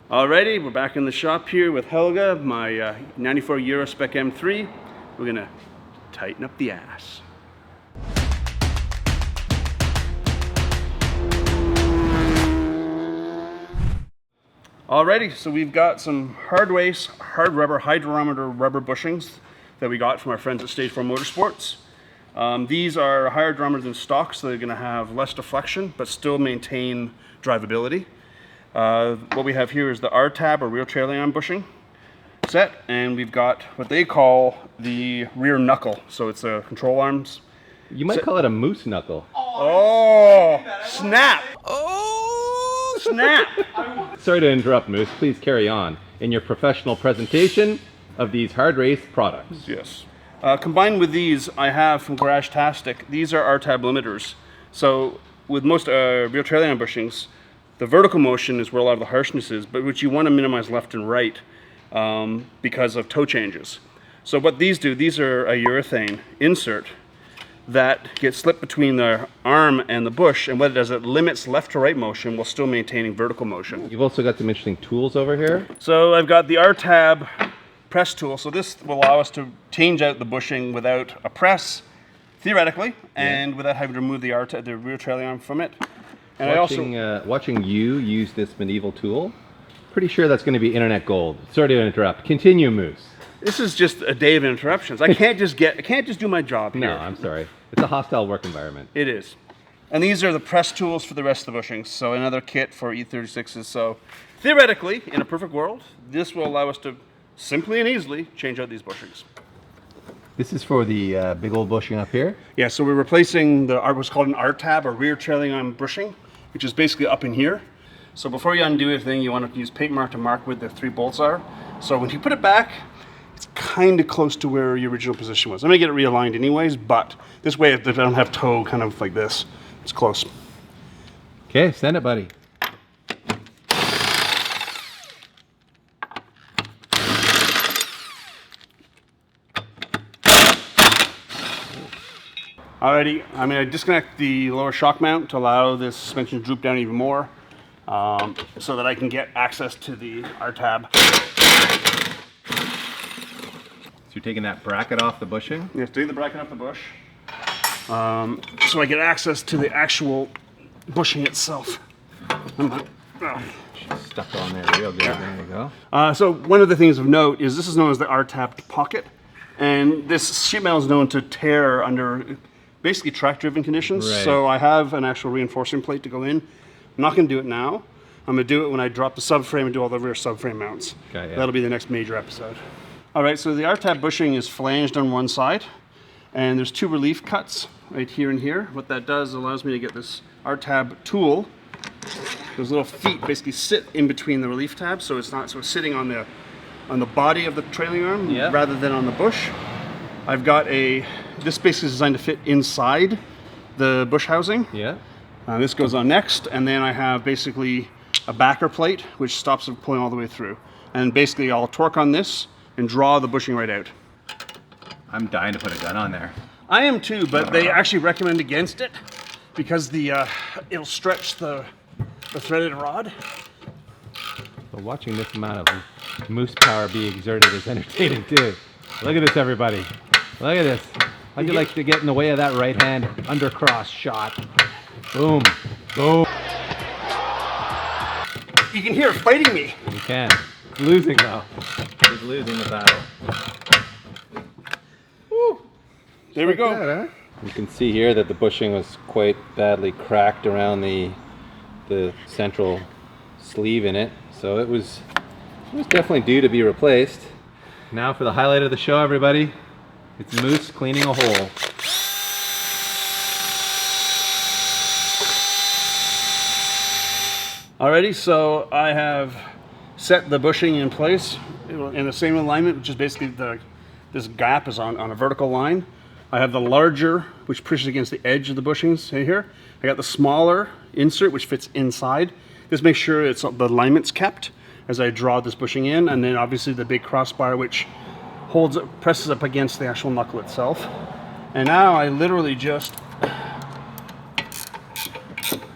Alrighty, we're back in the shop here with Helga, my 94 Euro-spec M3. We're gonna tighten up the ass. Alrighty, so we've got some Hardrace hard rubber hydrometer rubber bushings that we got from our friends at Stage 4 Motorsports. These are higher diameter than stock, so they're going to have less deflection but still maintain drivability. What we have here is the R-tab or rear trailing arm bushing set, and we've got what they call the rear knuckle. So it's a control arms. You might call it a moose knuckle. Oh, snap! Oh, snap! Sorry to interrupt, Moose. Please carry on in your professional presentation of these Hardrace products. Yes. Combined with these, I have from Garage-tastic, these are R-tab limiters. So with most rear trailing arm bushings, the vertical motion is where a lot of the harshness is, but which you want to minimize left and right because of toe changes. So what these do, these are a urethane insert that gets slipped between the arm and the bush, and what it does, it limits left to right motion while still maintaining vertical motion. You've also got some interesting tools over here. So I've got the R-tab press tool. So this will allow us to change out the bushing without a press, theoretically, and without having to remove the rear trailing arm from it. And watching you use this medieval tool, pretty sure that's going to be internet gold. Sorry to interrupt. Continue, Moose. This is just a day of interruptions. I can't just do my job here. No, I'm sorry. It's a hostile work environment. It is. And these are the press tools for the rest of the bushings. So another kit for E36s. So theoretically, in a perfect world, this will allow us to simply and easily change out these bushings. This is for the big old bushing up here? Yeah, so we're replacing what's called an R-tab, or rear trailing arm bushing, which is basically up in here. So before you undo anything, you want to use paint mark to mark where the 3 bolts are. So when you put it back, it's kind of close to where your original position was. I'm going to get it realigned anyways, but this way I don't have toe kind of like this. It's close. Okay, send it, buddy. Alrighty, I'm going to disconnect the lower shock mount to allow this suspension to droop down even more so that I can get access to the R-tab. So you're taking that bracket off the bushing? Yeah, take the bracket off the bush so I get access to the actual bushing itself. Stuck on there real good. There you go. So one of the things of note is this is known as the R-tab pocket, and this sheet metal is known to tear under basically track-driven conditions. Right. So I have an actual reinforcing plate to go in. I'm not going to do it now. I'm going to do it when I drop the subframe and do all the rear subframe mounts. Okay, yeah. That'll be the next major episode. All right, so the R-tab bushing is flanged on one side, and there's 2 relief cuts right here and here. What that does allows me to get this R-tab tool. Those little feet basically sit in between the relief tabs, so it's not sort of sitting on the body of the trailing arm rather than on the bush. I've got this basically is designed to fit inside the bush housing. Yeah. This goes on next, and then I have basically a backer plate which stops it pulling all the way through. And basically I'll torque on this and draw the bushing right out. I'm dying to put a gun on there. I am too, but they actually recommend against it because it'll stretch the threaded rod. But watching this amount of moose power be exerted is entertaining too. Look at this, everybody. Look at this. How'd you like to get in the way of that right hand undercross shot? Boom. Boom. You can hear it fighting me. You can. He's losing though. He's losing the battle. Woo. There we go. That, huh? You can see here that the bushing was quite badly cracked around the central sleeve in it. So it was definitely due to be replaced. Now for the highlight of the show, everybody. It's Moose cleaning a hole. Alrighty, so I have set the bushing in place in the same alignment, which is basically this gap is on a vertical line. I have the larger, which pushes against the edge of the bushings here. I got the smaller insert, which fits inside. This makes sure the alignment's kept as I draw this bushing in, and then obviously the big crossbar, which presses up against the actual knuckle itself. And now I literally just,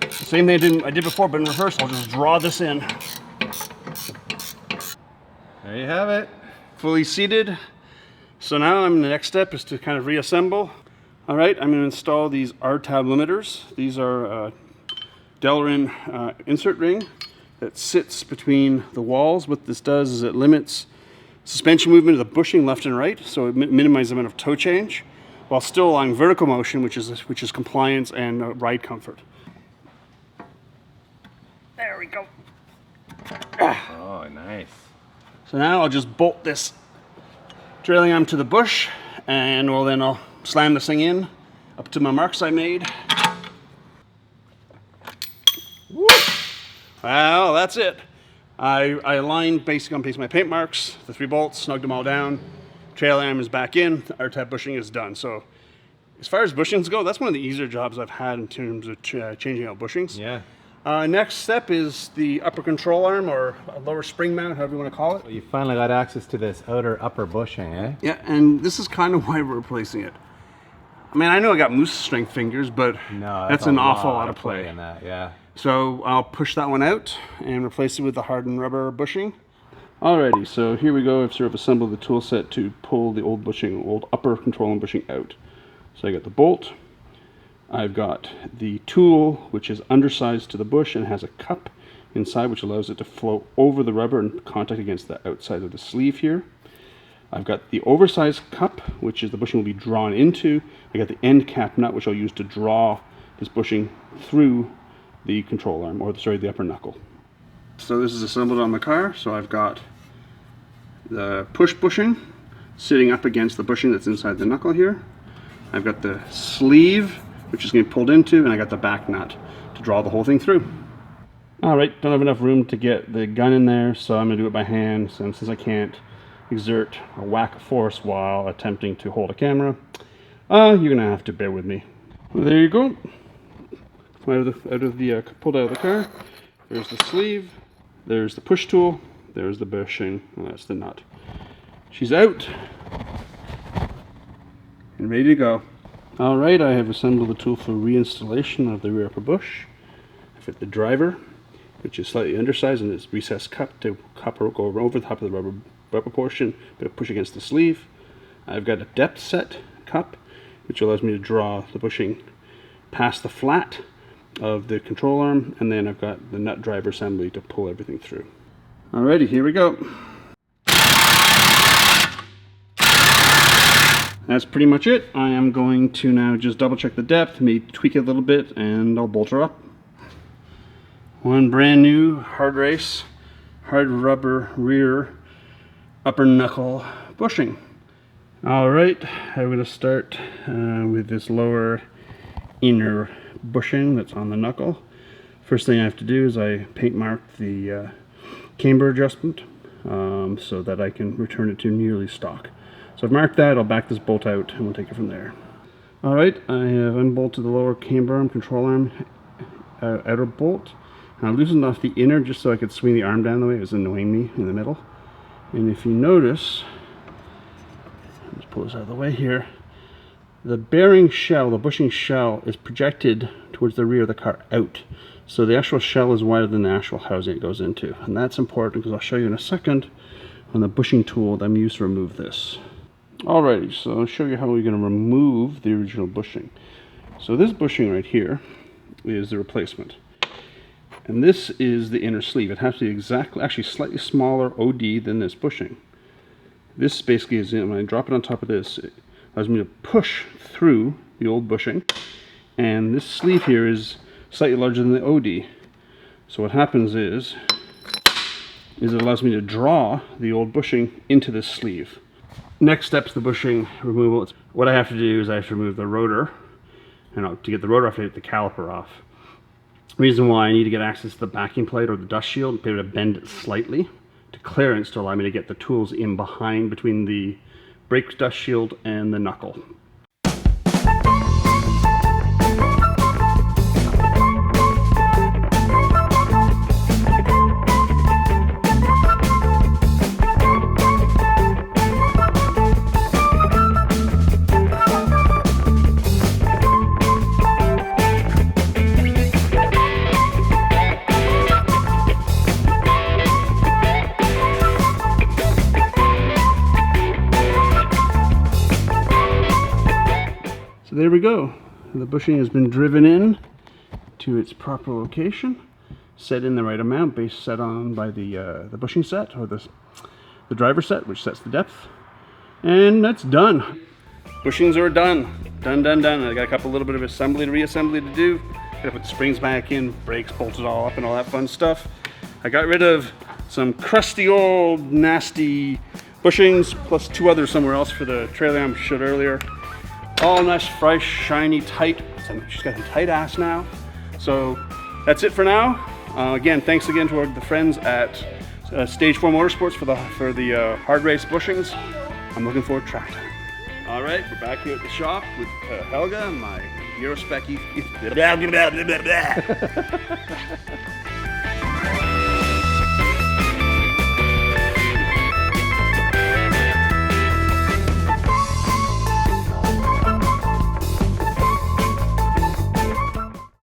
same thing I did before, but in reverse, I'll just draw this in. There you have it. Fully seated. So now the next step is to kind of reassemble. All right, I'm going to install these R-tab limiters. These are Delrin insert ring that sits between the walls. What this does is it limits suspension movement of the bushing left and right, so it minimizes the amount of toe change, while still allowing vertical motion, which is compliance and ride comfort. There we go. Oh, nice. So now I'll just bolt this trailing arm to the bush, and then I'll slam this thing in up to my marks I made. Woo! Well, that's it. I aligned basically on my paint marks, the 3 bolts, snugged them all down. Trailing arm is back in, the R-tab bushing is done. So as far as bushings go, that's one of the easier jobs I've had in terms of changing out bushings. Yeah. Next step is the upper control arm, or a lower spring mount, however you want to call it. Well, you finally got access to this outer upper bushing, eh? Yeah, and this is kind of why we're replacing it. I mean, I know I got moose strength fingers, but No, that's an awful lot of play play. in that, yeah. So I'll push that one out and replace it with the hardened rubber bushing. Alrighty, so here we go. I've sort of assembled the tool set to pull the old upper control and bushing out. So I got the bolt. I've got the tool, which is undersized to the bush and has a cup inside, which allows it to flow over the rubber and contact against the outside of the sleeve here. I've got the oversized cup, which is the bushing will be drawn into. I got the end cap nut, which I'll use to draw this bushing through the control arm, or sorry, the upper knuckle. So this is assembled on the car. So I've got the push bushing sitting up against the bushing that's inside the knuckle here. I've got the sleeve, which is going to be pulled into, and I got the back nut to draw the whole thing through. All right, don't have enough room to get the gun in there, so I'm going to do it by hand. So since I can't exert a whack of force while attempting to hold a camera, you're going to have to bear with me. Well, there you go. Pulled out of the car. There's the sleeve. There's the push tool. There's the bushing. And that's the nut. She's out and ready to go. All right, I have assembled the tool for reinstallation of the rear upper bush. I fit the driver, which is slightly undersized, and this recessed cup to go over the top of the rubber portion, but push against the sleeve. I've got a depth set cup, which allows me to draw the bushing past the flat of the control arm, and then I've got the nut driver assembly to pull everything through. Alrighty, here we go. That's pretty much it. I am going to now just double check the depth, maybe tweak it a little bit, and I'll bolt her up. One brand new Hardrace hard rubber rear upper knuckle bushing. Alright, I'm going to start with this lower inner bushing that's on the knuckle. First thing I have to do is I paint mark the camber adjustment so that I can return it to nearly stock. So I've marked that. I'll back this bolt out and we'll take it from there. Alright, I have unbolted the lower camber arm, control arm outer bolt. And I loosened off the inner just so I could swing the arm down the way. It was annoying me in the middle. And if you notice, let's pull this out of the way here, the bearing shell, the bushing shell, is projected towards the rear of the car out. So the actual shell is wider than the actual housing it goes into. And that's important because I'll show you in a second on the bushing tool that I'm used to remove this. Alrighty, so I'll show you how we're going to remove the original bushing. So this bushing right here is the replacement. And this is the inner sleeve. It has to be actually slightly smaller OD than this bushing. This basically is, when I drop it on top of this, it allows me to push through the old bushing. And this sleeve here is slightly larger than the OD. So what happens is it allows me to draw the old bushing into this sleeve. Next step's the bushing removal. What I have to do is I have to remove the rotor. And to get the rotor off, I have to get the caliper off. Reason why I need to get access to the backing plate or the dust shield and be able to bend it slightly to clearance to allow me to get the tools in behind between the brake dust shield and the knuckle. So there we go. The bushing has been driven in to its proper location, set in the right amount, base set on by the bushing set, or the driver set, which sets the depth. And that's done. Bushings are done. Done. I got a couple little bit of assembly to reassembly to do. Gotta put the springs back in, brakes bolted all up and all that fun stuff. I got rid of some crusty old nasty bushings, plus 2 others somewhere else for the trailer I showed earlier. All nice, fresh, shiny, tight. She's got a tight ass now. So that's it for now. Again, thanks again to the friends at Stage 4 Motorsports for the Hardrace bushings. I'm looking forward to track time. All right, we're back here at the shop with Helga and my Euro-spec E36.